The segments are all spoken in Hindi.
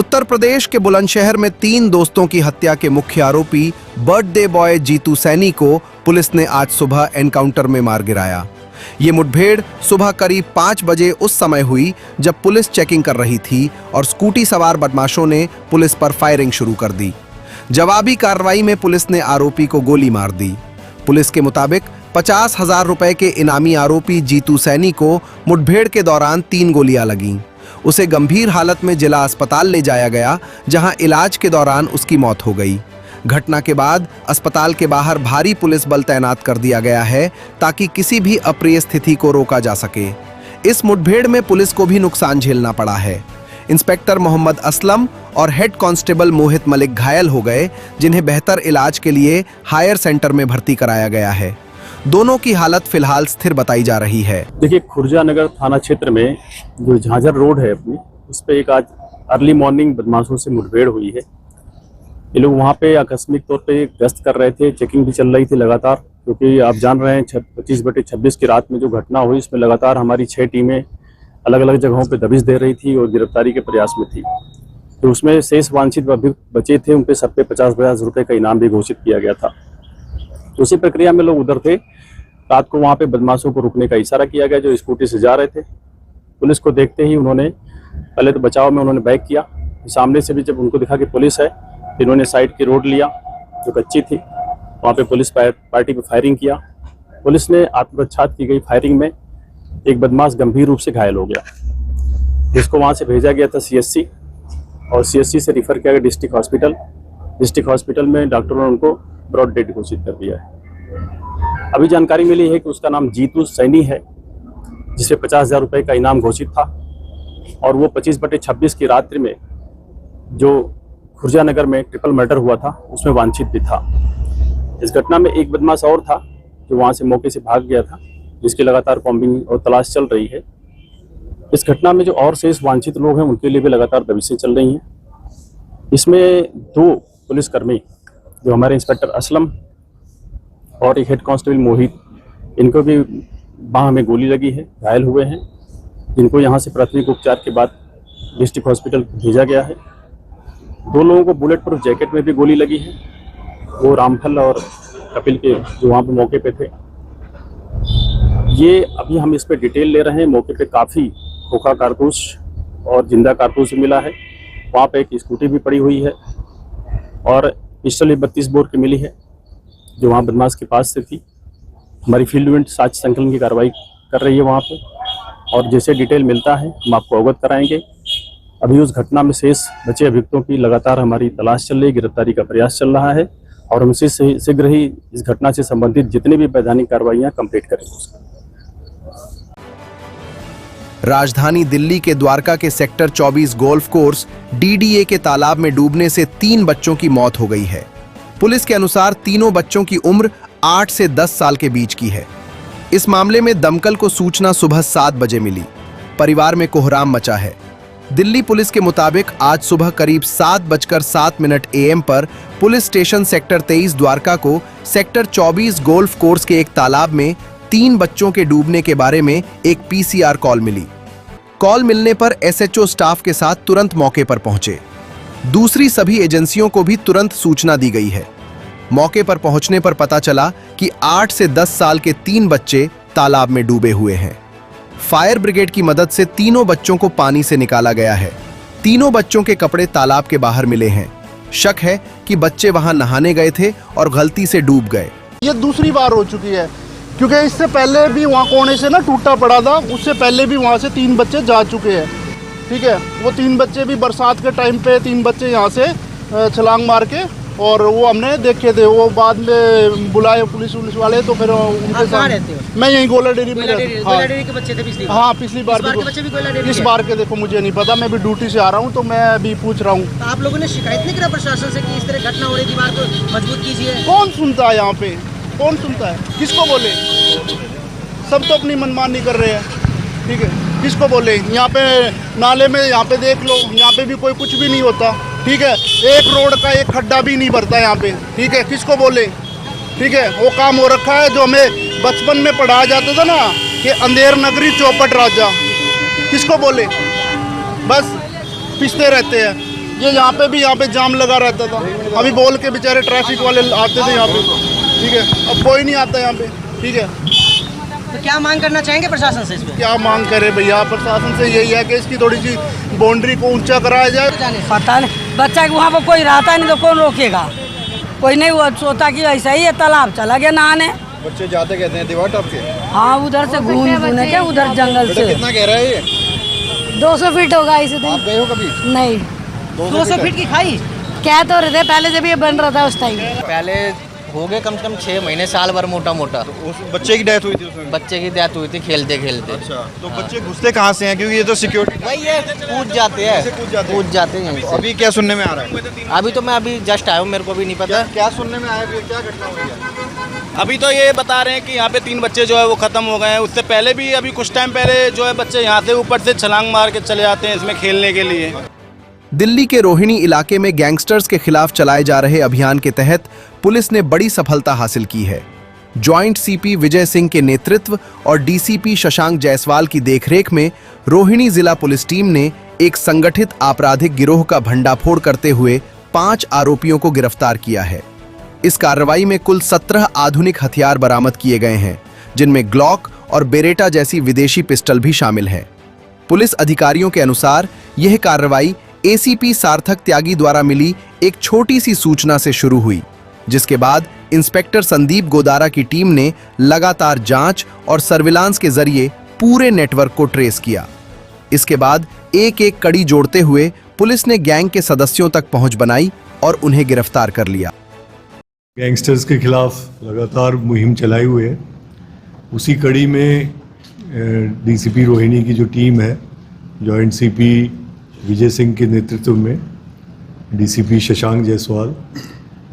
उत्तर प्रदेश के बुलंदशहर में 3 दोस्तों की हत्या के मुख्य आरोपी बर्थडे बॉय जीतू सैनी को पुलिस ने आज सुबह एनकाउंटर में मार गिराया। ये मुठभेड़ सुबह करीब 5 बजे उस समय हुई जब पुलिस चेकिंग कर रही थी और स्कूटी सवार बदमाशों ने पुलिस पर फायरिंग शुरू कर दी। जवाबी कार्रवाई में पुलिस ने आरोपी को गोली मार दी। पुलिस के मुताबिक 50,000 रुपए के इनामी आरोपी जीतू सैनी को मुठभेड़ के दौरान 3 गोलियां लगीं। उसे गंभीर हालत में जिला अस्पताल ले जाया गया, जहां इलाज के दौरान उसकी मौत हो गई। घटना के बाद अस्पताल के बाहर भारी पुलिस बल तैनात कर दिया गया है ताकि किसी भी अप्रिय स्थिति को रोका जा सके। इस मुठभेड़ में पुलिस को भी नुकसान झेलना पड़ा है। इंस्पेक्टर मोहम्मद असलम और हेड कांस्टेबल मोहित मलिक घायल हो गए, जिन्हें बेहतर इलाज के लिए हायर सेंटर में भर्ती कराया गया है। दोनों की हालत फिलहाल स्थिर बताई जा रही है। देखिए, खुर्जा नगर थाना क्षेत्र में जो झांझर रोड है अपनी, उस पे एक आज अर्ली मॉर्निंग बदमाशों से मुठभेड़ हुई है। ये लोग वहाँ पे आकस्मिक तौर पे गश्त कर रहे थे, चेकिंग भी चल रही थी लगातार, क्योंकि आप जान रहे हैं 25/26 की रात में जो घटना हुई, इसमें लगातार हमारी 6 टीमें अलग अलग जगहों पे दबिश दे रही थी और गिरफ्तारी के प्रयास में थी। तो उसमें शेष वांछित अभियुक्त बचे थे, उन पे सब पे 50,000 रुपये का इनाम भी घोषित किया गया था। तो उसी प्रक्रिया में लोग उधर थे। रात को वहाँ पे बदमाशों को रुकने का इशारा किया गया जो स्कूटी से जा रहे थे। पुलिस को देखते ही उन्होंने पहले तो बचाव में उन्होंने बैक किया। सामने से भी जब उनको दिखा कि पुलिस है, इन्होंने साइड की रोड लिया जो कच्ची थी। वहाँ पे पुलिस पार्टी पे फायरिंग किया। पुलिस ने आत्मरक्षा की गई फायरिंग में एक बदमाश गंभीर रूप से घायल हो गया, जिसको वहाँ से भेजा गया था CSC, और CSC से रिफर किया गया डिस्ट्रिक्ट हॉस्पिटल। डिस्ट्रिक्ट हॉस्पिटल में डॉक्टरों ने उनको ब्रॉड डेड घोषित कर दिया है। अभी जानकारी मिली है कि उसका नाम जीतू सैनी है, जिसे 50,000 रुपये का इनाम घोषित था, और वो 25/26 की रात्रि में जो खुर्जा नगर में ट्रिपल मर्डर हुआ था उसमें वांछित भी था। इस घटना में एक बदमाश और था जो वहाँ से मौके से भाग गया था, जिसकी लगातार कॉम्बिंग और तलाश चल रही है। इस घटना में जो और शेष वांछित लोग हैं उनके लिए भी लगातार दबिशें चल रही हैं। इसमें 2 पुलिसकर्मी जो हमारे इंस्पेक्टर असलम और एक हेड कांस्टेबल मोहित, इनको भी बाह में गोली लगी है, घायल हुए हैं, जिनको यहाँ से प्राथमिक उपचार के बाद डिस्ट्रिक्ट हॉस्पिटल भेजा गया है। 2 लोगों को बुलेट प्रूफ जैकेट में भी गोली लगी है, वो रामफल और कपिल के जो वहाँ पे मौके पे थे। ये अभी हम इस पर डिटेल ले रहे हैं। मौके पे काफ़ी खोखा कारतूस और जिंदा कारतूस मिला है। वहाँ पे एक स्कूटी भी पड़ी हुई है और पिस्टल 32 बोर की मिली है जो वहाँ बदमाश के पास से थी। हमारी फील्ड इवेंट साक्ष्य संकलन की कार्रवाई कर रही है वहाँ पे, और जैसे डिटेल मिलता है हम आपको अवगत कराएंगे। अभी उस घटना में शेष बचे अभियुक्तों की लगातार हमारी तलाश चल रही है, गिरफ्तारी का प्रयास चल रहा है, और हम शीघ्र ही इस घटना से संबंधित जितनी भी वैधानिक कार्रवाइयाँ कंप्लीट करेंगे। राजधानी दिल्ली के द्वारका के सेक्टर 24 गोल्फ कोर्स DDA के तालाब में डूबने से 3 बच्चों की मौत हो गई है। पुलिस के अनुसार तीनों बच्चों की उम्र 8 से 10 साल के बीच की है। इस मामले में दमकल को सूचना सुबह 7 बजे मिली। परिवार में कोहराम मचा है। दिल्ली पुलिस के मुताबिक आज सुबह करीब 7:07 AM पर पुलिस स्टेशन सेक्टर 23 द्वारका को सेक्टर 24 गोल्फ कोर्स के एक तालाब में 3 बच्चों के डूबने के बारे में एक PCR कॉल मिली। कॉल मिलने पर SHO स्टाफ के साथ तुरंत मौके पर पहुंचे। दूसरी सभी एजेंसियों को भी तुरंत सूचना दी गई है। मौके पर पहुंचने पर पता चला कि 8 से 10 साल के 3 बच्चे तालाब में डूबे हुए हैं। फायर ब्रिगेड की मदद से तीनों बच्चों को पानी से निकाला गया है। तीनों बच्चों के कपड़े तालाब के बाहर मिले हैं। शक है कि बच्चे वहां नहाने गए थे और गलती से डूब गए। ये दूसरी बार हो चुकी है, क्योंकि इससे पहले भी वहाँ कोने से ना टूटा पड़ा था, उससे पहले भी वहाँ से 3 बच्चे जा चुके हैं। ठीक है, वो 3 बच्चे भी बरसात के टाइम पे 3 बच्चे यहाँ से छलांग मार के, और वो हमने देखे थे। वो बाद में बुलाए पुलिस वाले, तो फिर उनके साथ मैं यहीं गोला डेरी में के बच्चे थे पिछली बार। हाँ, पिछली बार के बच्चे भी गोला डेरी। इस बार के देखो मुझे नहीं पता, मैं भी ड्यूटी से आ रहा हूँ तो मैं अभी पूछ रहा हूँ। तो आप लोगों ने शिकायत नहीं करा प्रशासन से कि इस तरह घटना हो रही, दीवार को मजबूत कीजिए? कौन सुनता है यहाँ पे, कौन सुनता है? किसको बोले? सब तो अपनी मनमानी कर रहे हैं। ठीक है, किसको बोले? यहाँ पे नाले में यहाँ पे देख लो, यहाँ पे भी कोई कुछ भी नहीं होता। ठीक है, एक रोड का एक खड्डा भी नहीं भरता यहाँ पे। ठीक है, किसको बोले? ठीक है, वो काम हो रखा है जो हमें बचपन में पढ़ाया जाता था ना कि अंधेर नगरी चौपट राजा। किसको बोले? बस पिसते रहते हैं। ये यहाँ पे जाम लगा रहता था। अभी बोल के बेचारे ट्रैफिक वाले आते थे यहाँ पे, ठीक है। अब कोई नहीं आता यहाँ पे, ठीक है। तो क्या मांग करना चाहेंगे प्रशासन से इस पे? क्या मांग करे भैया, प्रशासन से यही है कि इसकी थोड़ी सी बाउंड्री को ऊंचा कराया जाए। पता नहीं, बच्चा के वहाँ पर कोई रहता नहीं तो कौन रोकेगा? कोई नहीं, वो सोचा कि ऐसा ही है, तालाब चला गया नहाने। बच्चे जाते कहते हैं दीवार टप के। हाँ, उधर से घूम के उधर जंगल से। कितना कह रहा है ये? 200 फीट होगा इसे दिन। आप गए हो कभी? नहीं, 200 फीट की खाई। क्या तो रहे थे पहले जब ये बन रहा था उस टाइम। पहले हो गए कम से कम 6 महीने साल भर मोटा मोटा। उस बच्चे की डेथ हुई थी उसमें? बच्चे की डेथ हुई थी खेलते खेलते। अच्छा, तो बच्चे घुसते कहाँ से हैं? क्योंकि ये तो सिक्योरिटी वही है, कूद जाते हैं, कूद जाते हैं यहीं से। अभी क्या सुनने में आ रहा है? अभी तो मैं अभी जस्ट आया हूँ, मेरे को भी नहीं पता। क्या सुनने में आया, क्या घटना हुई है? अभी तो ये बता रहे हैं कि यहाँ पे 3 बच्चे जो है वो ख़त्म हो गए हैं। उससे पहले भी अभी कुछ टाइम पहले जो है बच्चे यहाँ से ऊपर से छलांग मार के चले जाते हैं इसमें खेलने के लिए। दिल्ली के रोहिणी इलाके में गैंगस्टर्स के खिलाफ चलाए जा रहे अभियान के तहत पुलिस ने बड़ी सफलता हासिल की है। जॉइंट सीपी विजय सिंह के नेतृत्व और डीसीपी शशांक जायसवाल की देखरेख में रोहिणी जिला पुलिस टीम ने एक संगठित आपराधिक गिरोह का भंडाफोड़ करते हुए 5 आरोपियों को गिरफ्तार किया है। इस कार्रवाई में कुल 17 आधुनिक हथियार बरामद किए गए हैं, जिनमें ग्लॉक और बेरेटा जैसी विदेशी पिस्टल भी शामिल है। पुलिस अधिकारियों के अनुसार यह कार्रवाई एसीपी सार्थक त्यागी द्वारा मिली एक छोटी सी सूचना से शुरू हुई, जिसके बाद इंस्पेक्टर संदीप गोदारा की टीम ने लगातार जांच और सर्विलांस के जरिए पूरे नेटवर्क को ट्रेस किया। इसके बाद एक एक कड़ी जोड़ते हुए पुलिस ने गैंग के सदस्यों तक पहुंच बनाई और उन्हें गिरफ्तार कर लिया। गैंगस्टर्स के खिलाफ लगातार मुहिम चलाई हुई है। उसी कड़ी में डीसीपी रोहिणी की जो टीम है, जॉइंट सीपी विजय सिंह के नेतृत्व में डीसीपी शशांक जायसवाल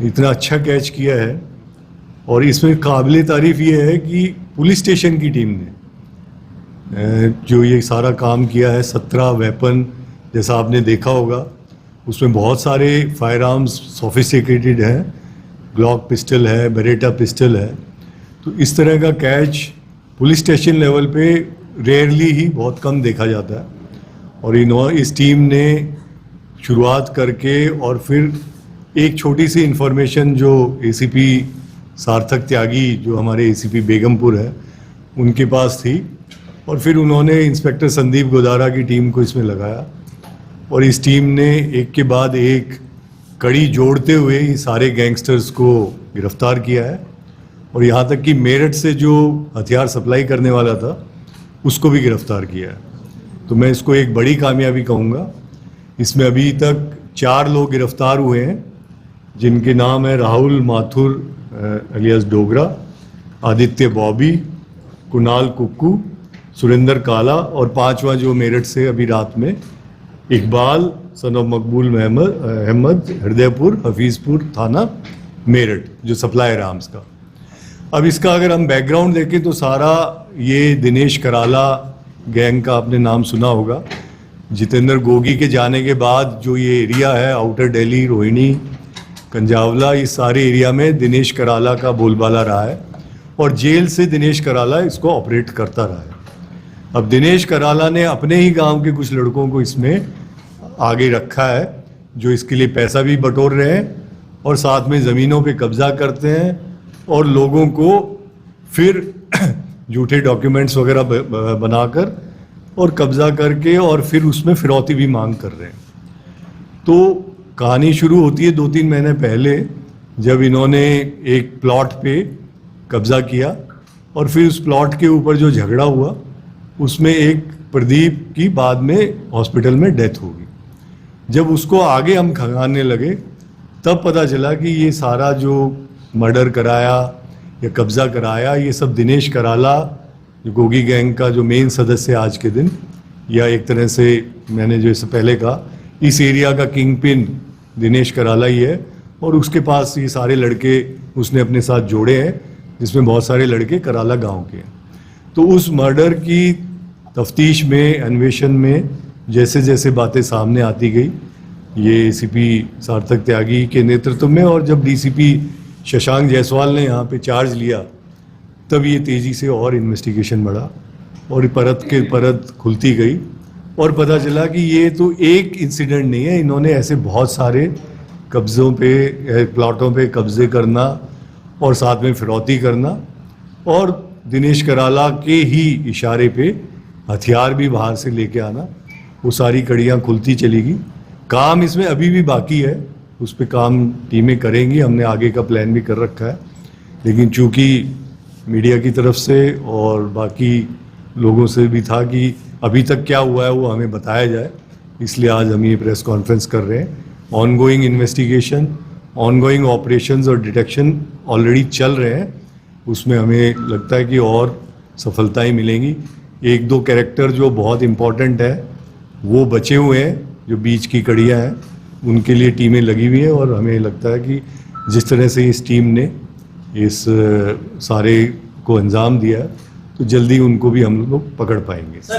इतना अच्छा कैच किया है। और इसमें काबिल तारीफ ये है कि पुलिस स्टेशन की टीम ने जो ये सारा काम किया है, 17 वेपन जैसा आपने देखा होगा, उसमें बहुत सारे फायर आर्म्स सोफिस्टिकेटेड हैं, ग्लॉक पिस्टल है, बेरेटा पिस्टल है। तो इस तरह का कैच पुलिस स्टेशन लेवल पे रेयरली ही बहुत कम देखा जाता है। और इस टीम ने शुरुआत करके और फिर एक छोटी सी इन्फॉर्मेशन जो एसीपी सार्थक त्यागी जो हमारे एसीपी बेगमपुर है उनके पास थी, और फिर उन्होंने इंस्पेक्टर संदीप गोदारा की टीम को इसमें लगाया और इस टीम ने एक के बाद एक कड़ी जोड़ते हुए ये सारे गैंगस्टर्स को गिरफ्तार किया है। और यहाँ तक कि मेरठ से जो हथियार सप्लाई करने वाला था उसको भी गिरफ्तार किया है। तो मैं इसको एक बड़ी कामयाबी कहूँगा। इसमें अभी तक 4 लोग गिरफ्तार हुए हैं, जिनके नाम है राहुल माथुर अलियास डोगरा, आदित्य बॉबी, कुणाल कुक्कू, सुरेंद्र काला और 5वां जो मेरठ से अभी रात में इकबाल सन ऑफ मकबूल अहमद, हृदयपुर हफीजपुर थाना मेरठ, जो सप्लायर आर्म्स का। अब इसका अगर हम बैकग्राउंड देखें तो सारा ये दिनेश कराला गैंग का आपने नाम सुना होगा। जितेंद्र गोगी के जाने के बाद जो ये एरिया है आउटर दिल्ली, रोहिणी, कंजावला, इस सारे एरिया में दिनेश कराला का बोलबाला रहा है और जेल से दिनेश कराला इसको ऑपरेट करता रहा है। अब दिनेश कराला ने अपने ही गांव के कुछ लड़कों को इसमें आगे रखा है, जो इसके लिए पैसा भी बटोर रहे हैं और साथ में ज़मीनों पे कब्जा करते हैं और लोगों को फिर झूठे डॉक्यूमेंट्स वगैरह बनाकर और कब्जा करके और फिर उसमें फिरौती भी मांग कर रहे हैं। तो कहानी शुरू होती है 2-3 महीने पहले, जब इन्होंने एक प्लॉट पे कब्जा किया और फिर उस प्लॉट के ऊपर जो झगड़ा हुआ उसमें एक प्रदीप की बाद में हॉस्पिटल में डेथ होगी। जब उसको आगे हम खंगालने लगे तब पता चला कि ये सारा जो मर्डर कराया या कब्जा कराया ये सब दिनेश कराला, जो गोगी गैंग का जो मेन सदस्य आज के दिन, या एक तरह से मैंने जो इससे पहले कहा इस एरिया का किंग पिन दिनेश कराला ही है। और उसके पास ये सारे लड़के उसने अपने साथ जोड़े हैं, जिसमें बहुत सारे लड़के कराला गांव के हैं। तो उस मर्डर की तफ्तीश में, अन्वेषण में जैसे जैसे बातें सामने आती गई, ये एसीपी सार्थक त्यागी के नेतृत्व में और जब डीसीपी शशांक जायसवाल ने यहाँ पे चार्ज लिया तब ये तेज़ी से और इन्वेस्टिगेशन बढ़ा और परत के परत खुलती गई और पता चला कि ये तो एक इंसिडेंट नहीं है, इन्होंने ऐसे बहुत सारे कब्ज़ों पे, प्लॉटों पे कब्ज़े करना और साथ में फिरौती करना और दिनेश कराला के ही इशारे पे हथियार भी बाहर से लेके आना, वो सारी कड़ियाँ खुलती चलेगी। काम इसमें अभी भी बाकी है, उस पर काम टीमें करेंगी, हमने आगे का प्लान भी कर रखा है। लेकिन चूँकि मीडिया की तरफ से और बाकी लोगों से भी था कि अभी तक क्या हुआ है वो हमें बताया जाए, इसलिए आज हम ये प्रेस कॉन्फ्रेंस कर रहे हैं। ऑनगोइंग इन्वेस्टिगेशन, ऑनगोइंग ऑपरेशंस और डिटेक्शन ऑलरेडी चल रहे हैं, उसमें हमें लगता है कि और सफलताएं मिलेंगी। एक दो कैरेक्टर जो बहुत इम्पोर्टेंट है वो बचे हुए हैं, जो बीच की कड़ियाँ हैं, उनके लिए टीमें लगी हुई हैं और हमें लगता है कि जिस तरह से इस टीम ने इस सारे को अंजाम दिया तो जल्दी उनको भी हम लोग पकड़ पाएंगे।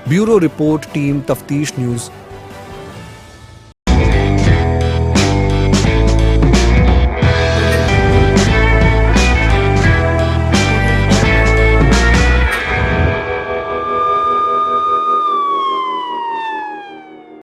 ब्यूरो रिपोर्ट, टीम तफ्तीश न्यूज़,